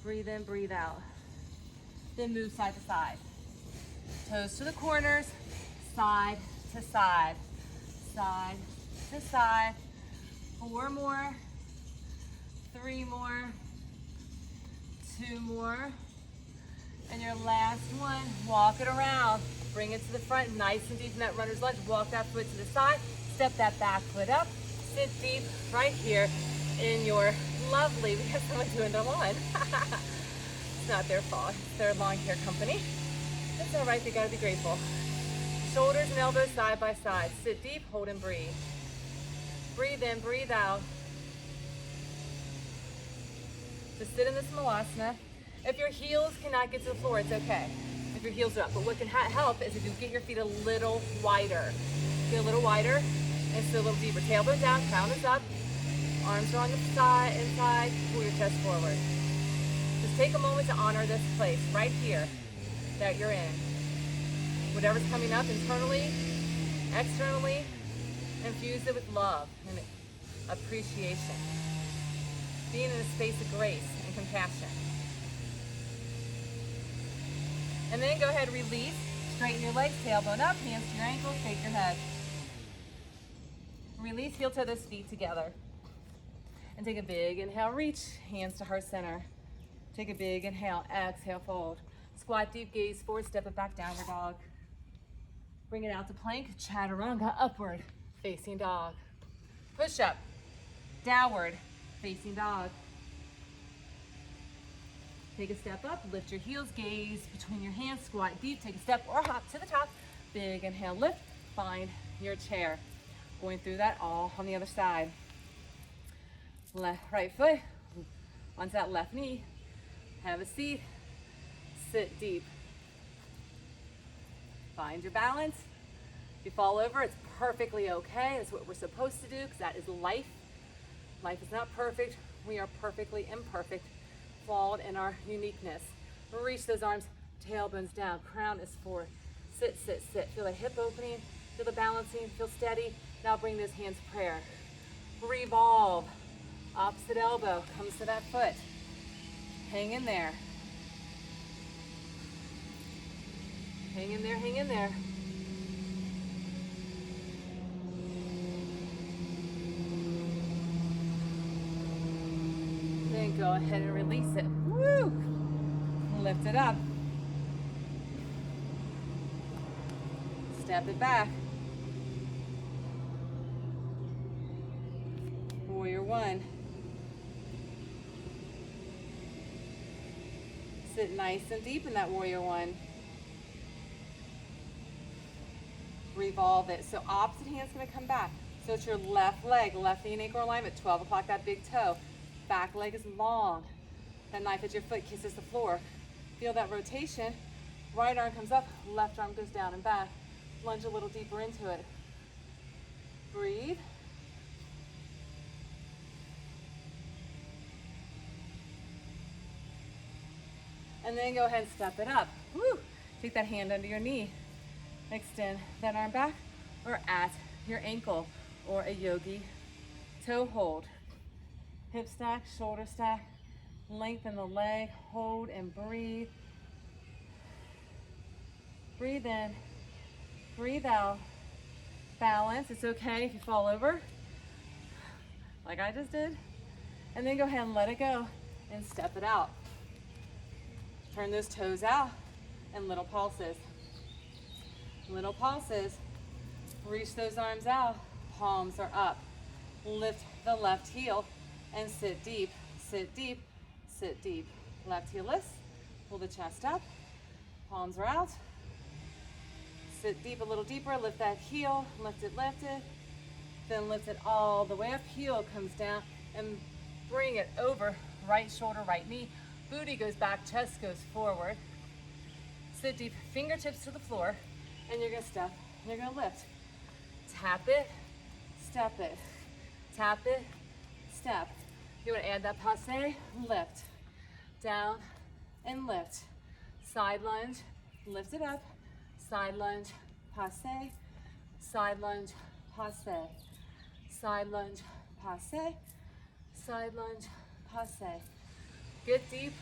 Breathe in, breathe out. Then move side to side. Toes to the corners, side to side. Side to side. 4 more. 3 more. 2 more. And your last one, walk it around. Bring it to the front, nice and deep in that runner's lunge. Walk that foot to the side, step that back foot up, sit deep right here in your lovely, we have someone doing their lawn. It's not their fault, it's their lawn care company. It's all right, they gotta be grateful. Shoulders and elbows side by side. Sit deep, hold and breathe. Breathe in, breathe out. Just sit in this malasana. If your heels cannot get to the floor, it's okay. If your heels are up. But what can help is if you get your feet a little wider. Get a little wider and sit a little deeper. Tailbone down, crown is up. Arms are on the side, inside. Pull your chest forward. Just take a moment to honor this place right here that you're in. Whatever's coming up internally, externally, infuse it with love and appreciation. Being in a space of grace and compassion. And then go ahead, release, straighten your legs, tailbone up, hands to your ankles, shake your head. Release, heel toe those feet together. And take a big inhale, reach, hands to heart center. Take a big inhale, exhale, fold. Squat deep, gaze forward, step it back, downward dog. Bring it out to plank, chaturanga, upward, facing dog. Push up, downward, facing dog. Take a step up, lift your heels, gaze between your hands, squat deep, take a step or hop to the top. Big inhale, lift, find your chair. Going through that all on the other side. Right foot onto that left knee. Have a seat, sit deep. Find your balance. If you fall over, it's perfectly okay. That's what we're supposed to do because that is life. Life is not perfect. We are perfectly imperfect. Flawed in our uniqueness. Reach those arms, tailbones down, crown is forward. Sit, sit, sit. Feel the hip opening, feel the balancing, feel steady. Now bring those hands to prayer. Revolve. Opposite elbow comes to that foot. Hang in there. Hang in there, hang in there. Then go ahead and release it. Woo! Lift it up. Step it back. Warrior one. Sit nice and deep in that warrior one. Revolve it. So opposite hand's gonna come back. So it's your left leg, left knee and ankle alignment, 12 o'clock, that big toe. Back leg is long. That knife at your foot kisses the floor. Feel that rotation. Right arm comes up, left arm goes down and back. Lunge a little deeper into it. Breathe. And then go ahead and step it up. Woo! Take that hand under your knee. Extend that arm back or at your ankle or a yogi toe hold. Hip stack, shoulder stack. Lengthen the leg, hold and breathe. Breathe in, breathe out. Balance, it's okay if you fall over, like I just did. And then go ahead and let it go and step it out. Turn those toes out and little pulses. Little pulses. Reach those arms out, palms are up. Lift the left heel and sit deep, sit deep, sit deep. Left heel lifts, pull the chest up, palms are out. Sit deep, a little deeper, lift that heel, lift it, then lift it all the way up, heel comes down, and bring it over, right shoulder, right knee, booty goes back, chest goes forward. Sit deep, fingertips to the floor, and you're gonna step, and you're gonna lift. Tap it, step it, tap it, step. You wanna add that passe, lift, down, and lift. Side lunge, lift it up. Side lunge, passe. Side lunge, passe. Side lunge, passe. Side lunge, passe. Get deep,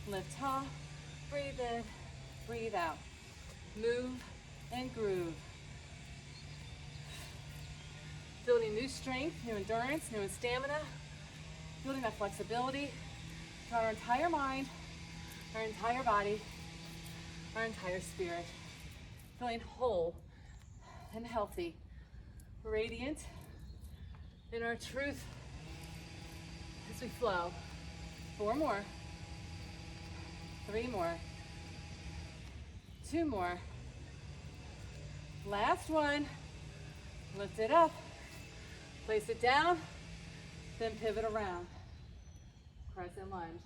lift tall, breathe in, breathe out. Move and groove. Building new strength, new endurance, new stamina, building that flexibility to our entire mind, our entire body, our entire spirit. Feeling whole and healthy, radiant in our truth as we flow. 4 more, 3 more, 2 more. Last one. Lift it up, place it down, then pivot around. Crescent lunge.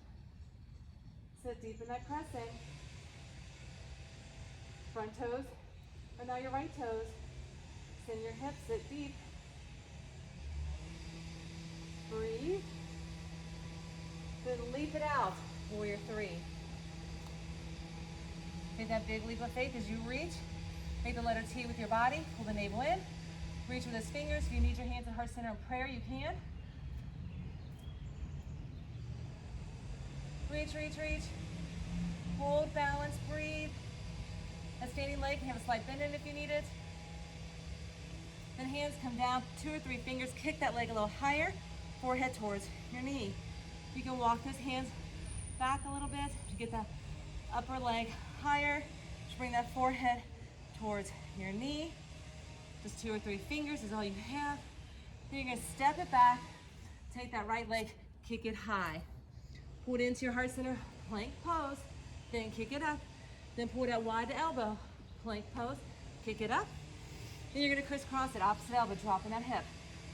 Sit deep in that crescent. Front toes are now your right toes. Send your hips, sit deep. Breathe. Then leap it out, warrior 3. Take that big leap of faith as you reach. Make the letter T with your body, pull the navel in. Reach with those fingers. If you need your hands at heart center in prayer, you can. Reach, reach, reach. Hold, balance, breathe. A standing leg can have a slight bend in if you need it. Then hands come down, 2 or 3 fingers. Kick that leg a little higher. Forehead towards your knee. You can walk those hands back a little bit to get that upper leg higher. Just bring that forehead towards your knee. Just 2 or 3 fingers is all you have. Then you're gonna step it back, take that right leg, kick it high. Pull it into your heart center, plank pose, then kick it up. Then pull it out wide to elbow, plank pose, kick it up. Then you're gonna crisscross it, opposite elbow, dropping that hip.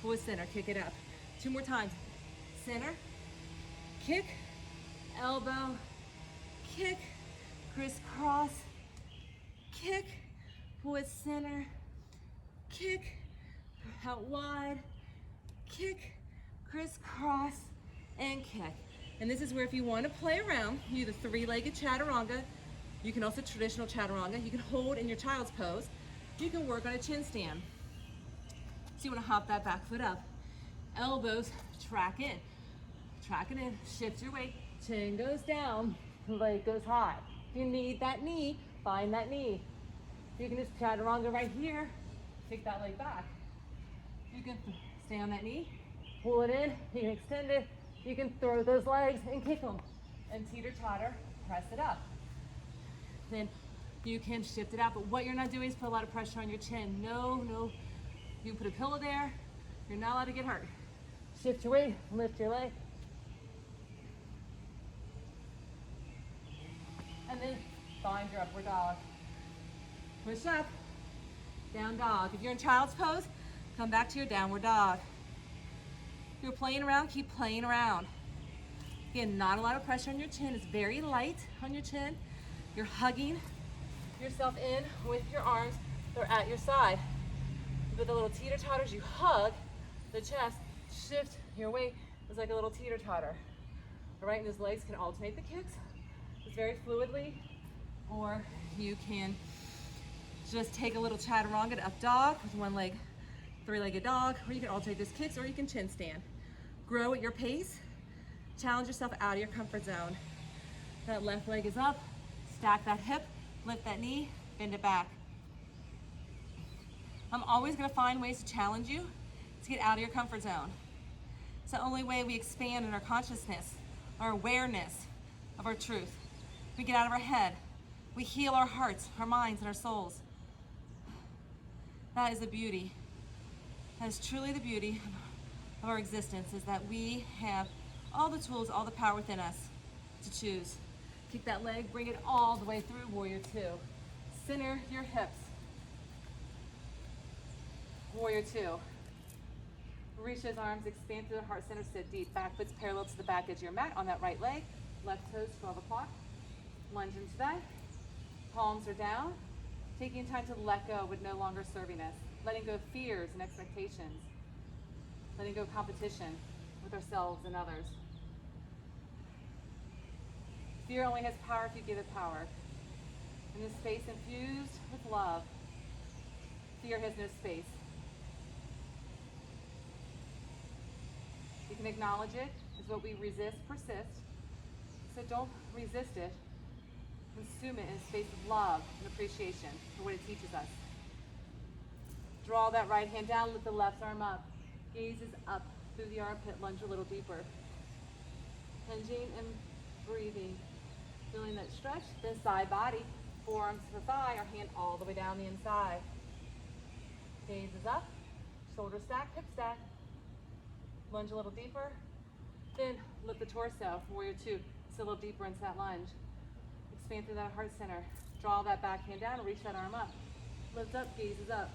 Pull it center, kick it up. 2 more times. Center, kick, elbow, kick, crisscross, kick, pull it center, kick, out wide, kick, crisscross, and kick. And this is where if you want to play around, you do the 3-legged chaturanga. You can also traditional chaturanga. You can hold in your child's pose. You can work on a chin stand. So you want to hop that back foot up. Elbows track in. Track it in. Shift your weight. Chin goes down. Leg goes high. If you need that knee, find that knee. You can just chaturanga right here. Kick that leg back. You can stay on that knee. Pull it in. You can extend it. You can throw those legs and kick them. And teeter-totter, press it up. Then you can shift it out. But what you're not doing is put a lot of pressure on your chin. No. You put a pillow there. You're not allowed to get hurt. Shift your weight, lift your leg. And then find your upward dog. Push up, down dog. If you're in child's pose, come back to your downward dog. If you're playing around, keep playing around. Again, not a lot of pressure on your chin. It's very light on your chin. You're hugging yourself in with your arms. They're at your side. With the little teeter-totters, you hug the chest, shift your weight. It's like a little teeter-totter. All right, and those legs can alternate the kicks. It's very fluidly, or you can just take a little chaturanga to up dog with 1 leg, 3-legged dog, or you can alternate those kicks, or you can chin stand. Grow at your pace. Challenge yourself out of your comfort zone. That left leg is up. Stack that hip, lift that knee, bend it back. I'm always going to find ways to challenge you to get out of your comfort zone. It's the only way we expand in our consciousness, our awareness of our truth. We get out of our head. We heal our hearts, our minds, and our souls. That is the beauty. That is truly the beauty of our existence, is that we have all the tools, all the power within us to choose. Kick that leg, bring it all the way through, warrior 2. Center your hips. Warrior 2. Reach those arms, expand through the heart center, sit deep. Back foot's parallel to the back edge of your mat on that right leg. Left toes 12 o'clock. Lunge into that. Palms are down. Taking time to let go with no longer serving us. Letting go of fears and expectations. Letting go of competition with ourselves and others. Fear only has power if you give it power. in this space infused with love. Fear has no space. You can acknowledge it as what we resist, persist. So don't resist it. Consume it in a space of love and appreciation for what it teaches us. Draw that right hand down, lift the left arm up. Gaze is up through the armpit, lunge a little deeper. Hinging and breathing. Feeling that stretch, then side body, forearms to the thigh, our hand all the way down the inside. Gaze is up, shoulder stack, hip stack. Lunge a little deeper. Then lift the torso, warrior two. Sit a little deeper into that lunge. Expand through that heart center. Draw that back hand down and reach that arm up. Lift up, gaze is up.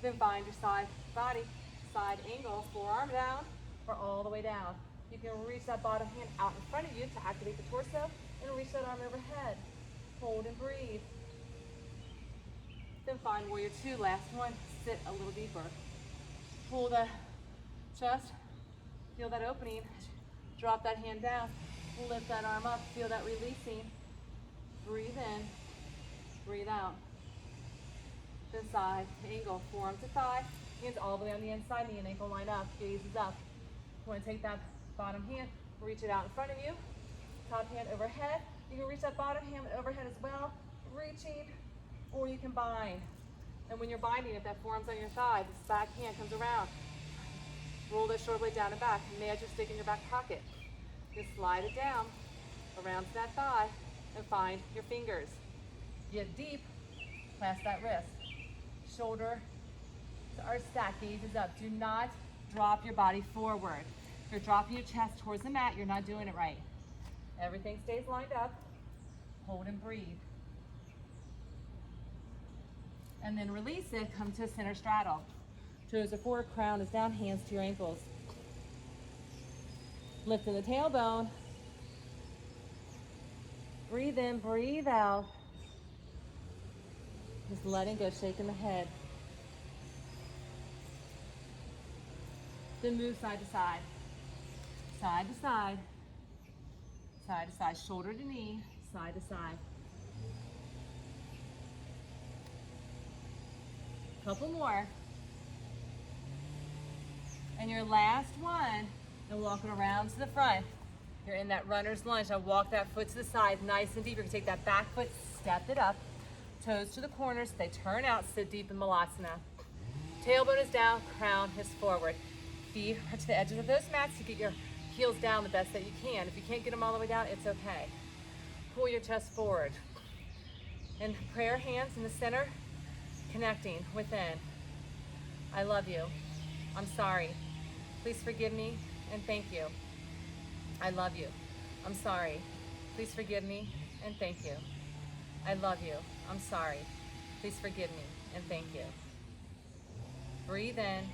Then find your side body, side angle, forearm down or all the way down. You can reach that bottom hand out in front of you to activate the torso and reach that arm overhead. Hold and breathe. Then find warrior two, last one. Sit a little deeper. Pull the chest, feel that opening. Drop that hand down, lift that arm up, feel that releasing. Breathe in, breathe out. Then side angle, forearm to thigh, hands all the way on the inside, knee and ankle line up, gaze is up. You want to take that bottom hand, reach it out in front of you, top hand overhead. You can reach that bottom hand overhead as well, reaching, or you can bind. And when you're binding, if that forearm's on your thigh, this back hand comes around. Roll that shoulder blade down and back. Imagine stick in your back pocket. Just slide it down around to that thigh and find your fingers. Get deep, clasp that wrist. Shoulder to our stack, gaze is up. Do not drop your body forward. If you're dropping your chest towards the mat, you're not doing it right. Everything stays lined up. Hold and breathe. And then release it, come to a center straddle. Toes are forward, crown is down, hands to your ankles. Lifting the tailbone. Breathe in, breathe out. Just letting go, shaking the head. Then move side to side. Side to side. Side to side, shoulder to knee, side to side. Couple more. And your last one, and walk it around to the front. You're in that runner's lunge. Now walk that foot to the side, nice and deep. You're gonna take that back foot, step it up, toes to the corners, they turn out, sit deep in Malasana. Tailbone is down, crown is forward. Feet are to the edges of those mats to get your heels down the best that you can. If you can't get them all the way down, it's okay. Pull your chest forward. And prayer hands in the center, connecting within. I love you. I'm sorry. Please forgive me and thank you. I love you. I'm sorry. Please forgive me and thank you. I love you. I'm sorry. Please forgive me and thank you. Breathe in,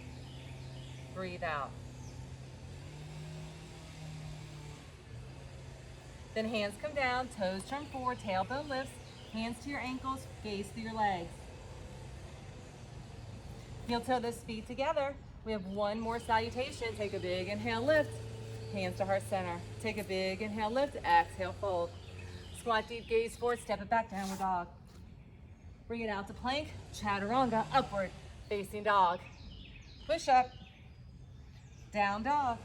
breathe out. Then hands come down, toes turn forward, tailbone lifts, hands to your ankles, gaze through your legs. Heel toe those feet together. We have one more salutation. Take a big inhale, lift. Hands to heart center. Take a big inhale, lift. Exhale, fold. Squat deep, gaze forward, step it back, downward dog. Bring it out to plank, chaturanga, upward facing dog. Push up, down dog.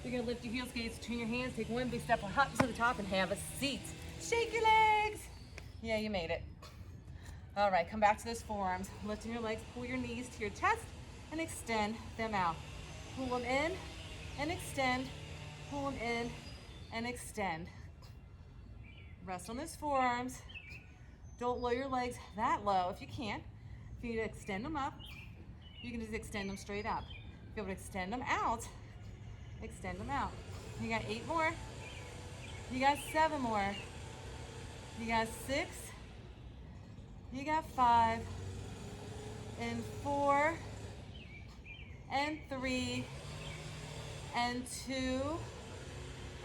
You're gonna lift your heels, gaze between your hands, take one big step up to the top and have a seat. Shake your legs. Yeah, you made it. All right, come back to those forearms. Lifting your legs, pull your knees to your chest and extend them out. Pull them in and extend, pull them in and extend. Rest on those forearms. Don't lower your legs that low if you can't. If you need to extend them up, you can just extend them straight up. If you want to extend them out, extend them out. You got 8 more. You got 7 more. You got 6. You got 5. And 4. And 3. And 2.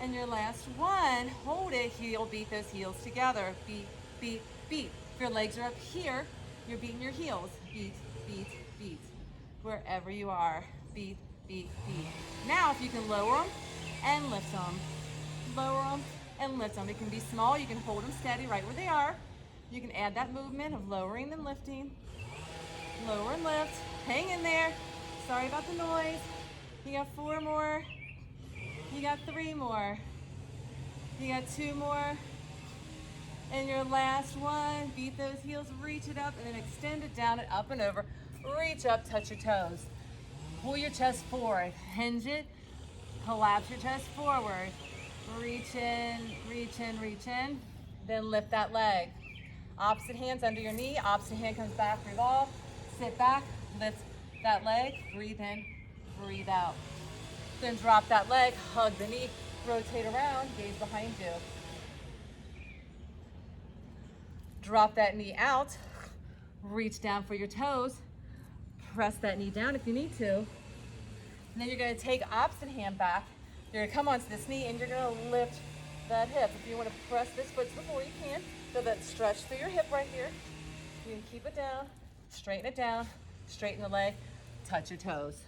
And your last one. Hold it. Heel. Beat those heels together. Beat, beat, beat. If your legs are up here, you're beating your heels. Beat, beat, beat. Wherever you are. Beat, beat, beat. Now if you can lower them and lift them. Lower them and lift them. It can be small, you can hold them steady right where they are. You can add that movement of lowering and lifting. Lower and lift, hang in there. Sorry about the noise. You got 4 more. You got 3 more. You got 2 more. And your last one, beat those heels, reach it up, and then extend it down and up and over. Reach up, touch your toes. Pull your chest forward, hinge it, collapse your chest forward. Reach in, reach in, reach in. Then lift that leg. Opposite hand's under your knee, opposite hand comes back, revolve. Sit back, lift that leg, breathe in, breathe out. Then drop that leg, hug the knee, rotate around, gaze behind you. Drop that knee out, reach down for your toes, press that knee down if you need to. And then you're gonna take opposite hand back. You're gonna come onto this knee and you're gonna lift that hip. If you wanna press this foot before you can, so that stretch through your hip right here. You can keep it down, straighten it down, straighten the leg, touch your toes.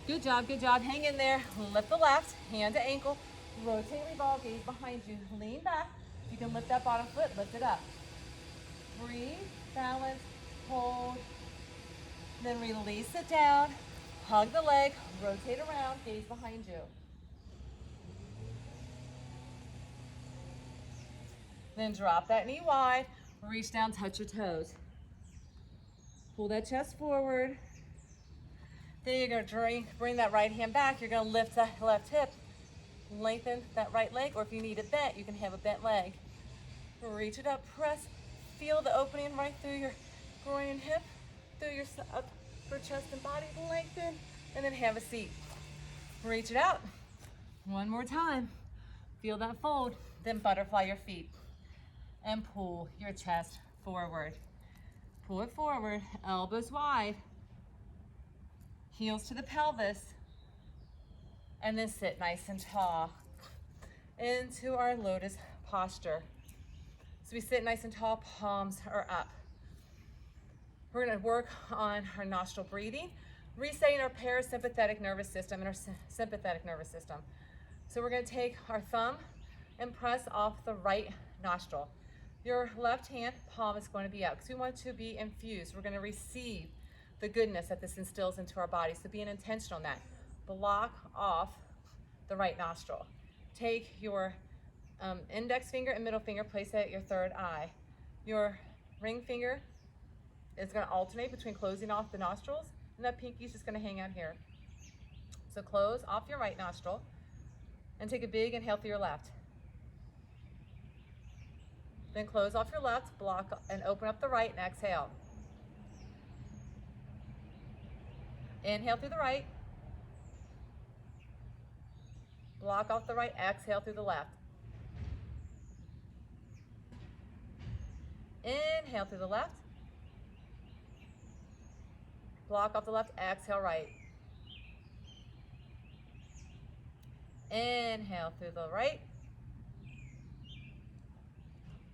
Good job, hang in there. Lift the left, hand to ankle, rotate, revolve, gaze behind you, lean back. You can lift that bottom foot, lift it up. Breathe, balance, hold, then release it down, hug the leg, rotate around, gaze behind you. Then drop that knee wide, reach down, touch your toes. Pull that chest forward. Then you're gonna bring that right hand back. You're gonna lift that left hip, lengthen that right leg, or if you need it bent, you can have a bent leg. Reach it up, press, feel the opening right through your groin and hip, through your upper chest and body, lengthen, and then have a seat. Reach it out. One more time. Feel that fold, then butterfly your feet. And pull your chest forward. Pull it forward, elbows wide, heels to the pelvis, and then sit nice and tall into our lotus posture. So we sit nice and tall, palms are up. We're gonna work on our nostril breathing, resetting our parasympathetic nervous system and our sympathetic nervous system. So we're gonna take our thumb and press off the right nostril. Your left hand palm is going to be out because we want to be infused. We're going to receive the goodness that this instills into our body. So being intentional on that. Block off the right nostril. Take your index finger and middle finger, place it at your third eye. Your ring finger is going to alternate between closing off the nostrils, and that pinky is just going to hang out here. So close off your right nostril and take a big inhale through your left. Then close off your left, block and open up the right and exhale. Inhale through the right. Block off the right, exhale through the left. Inhale through the left. Block off the left, exhale right. Inhale through the right.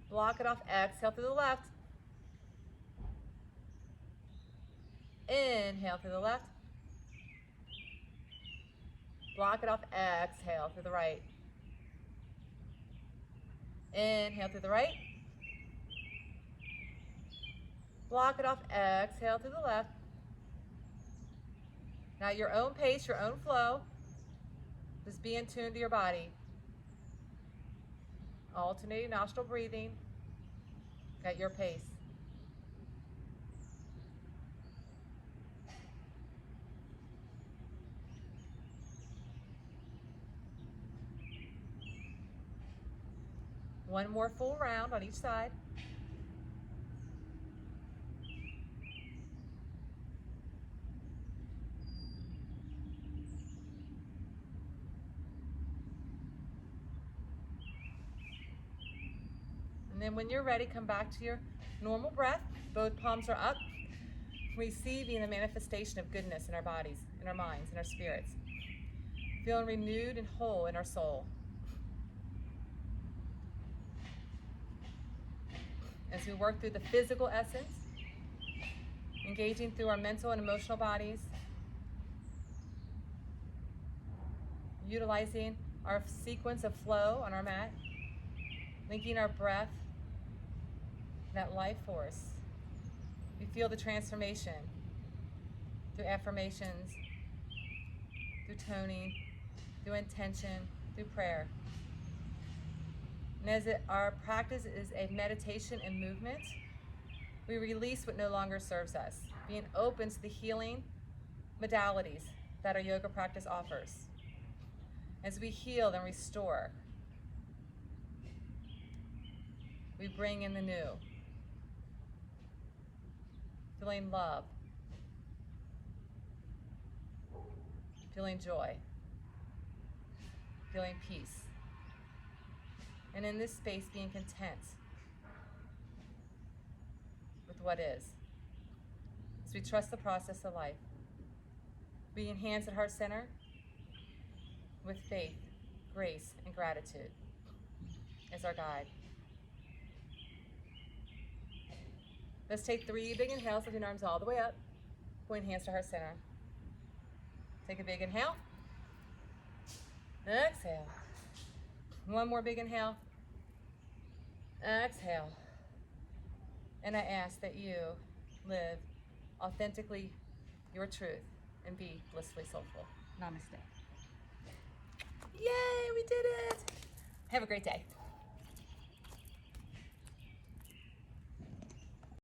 Block it off, exhale through the left. Inhale through the left. Block it off, exhale through the right. Inhale through the right. Block it off, exhale through the left. Now your own pace, your own flow. Just be in tune to your body. Alternating nostril breathing at your pace. One more full round on each side. And then when you're ready, come back to your normal breath. Both palms are up, receiving the manifestation of goodness in our bodies, in our minds, in our spirits. Feeling renewed and whole in our soul. As we work through the physical essence, engaging through our mental and emotional bodies, utilizing our sequence of flow on our mat, linking our breath, that life force. We feel the transformation through affirmations, through toning, through intention, through prayer. And as our practice is a meditation and movement, we release what no longer serves us, being open to the healing modalities that our yoga practice offers. As we heal and restore, we bring in the new, feeling love, feeling joy, feeling peace. And in this space, being content with what is. As we trust the process of life. Being hands at heart center with faith, grace, and gratitude as our guide. Let's take 3 big inhales, lifting arms all the way up, point hands to heart center. Take a big inhale. Exhale. 1 more big inhale. Exhale. And I ask that you live authentically your truth and be blissfully soulful. Namaste. Yay, we did it. Have a great day.